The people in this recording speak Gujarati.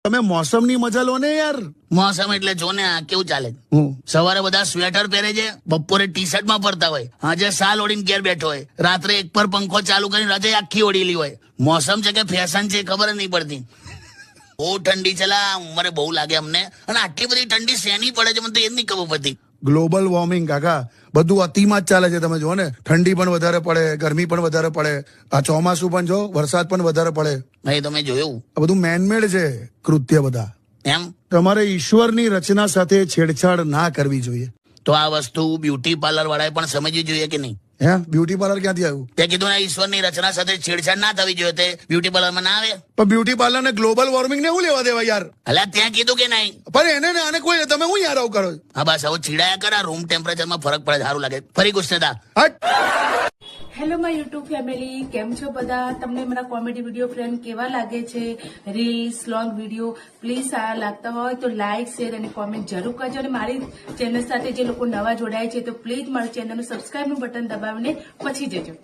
તમે મોસમની મજા લો ને યાર. મોસમ એટલે જો ને આ કેવું ચાલે. સવારે બધા સ્વેટર પહેરે છે, બપોરે ટી શર્ટમાં ફરતા હોય, આજે શાલ ઓઢીને ઘેર બેઠો હોય, રાત્રે એક પર પંખો ચાલુ કરીને રજાઈ આખી ઓઢેલી હોય. મોસમ છે કે ફેશન છે ખબર જ નહીં પડતી. બહુ ઠંડી છે લા, ઉંમરે બહુ લાગે અમને. અને આટલી બધી ઠંડી શેની પડે છે મને તો એ જ નહીં ખબર પડતી. ગ્લોબલ વોર્મિંગ કાકા, બધું અતિમાં જ ચાલે છે. તમે જો ને, ઠંડી પણ વધારે પડે, ગરમી પણ વધારે પડે, આ ચોમાસું પણ જો વરસાદ પણ વધારે પડે. એ તો મેં જોયું. આ બધું મેનમેડ છે કૃત્ય બધા. એમ તમારે ઈશ્વરની રચના સાથે છેડછાડ ના કરવી જોઈએ. તો આ વસ્તુ બ્યુટી પાર્લર વાળાએ પણ સમજવી જોઈએ કે નહીં? હે, બ્યુટી પાર્લર ક્યાંથી આવ્યું? તે કીધું ને ઈશ્વરની રચના સાથે છેડછાડ ના થવી જોઈએ, તે બ્યુટી પાર્લરમાં ના આવે. પણ બ્યુટી પાર્લર ને ગ્લોબલ વોર્મિંગ ને શું લેવા દેવા યાર? અલા ત્યાં કીધું કે નહીં? પણ એને ને આને કોઈ, તમે હું યાર આવું કરો? હા બસ હવે ચીડાયા કરા, રૂમ ટેમ્પરેચરમાં ફરક પડે, સારું લાગે. ફરી ગુસ્સે થા. હટ. હેલો માય યુટ્યુબ ફેમિલી, કેમ છો બધા? તમને મારા કોમેડી વિડીયો ફ્રેન્ડ કેવા લાગે છે? રીલ્સ, લોંગ વિડીયો પ્લીઝ સારા લાગતા હોય તો લાઇક, શેર અને કોમેન્ટ જરૂર કરજો. અને મારી ચેનલ સાથે જે લોકો નવા જોડાય છે તો પ્લીઝ મારી ચેનલનું સબસ્ક્રાઇબનું બટન દબાવીને પછી જજો.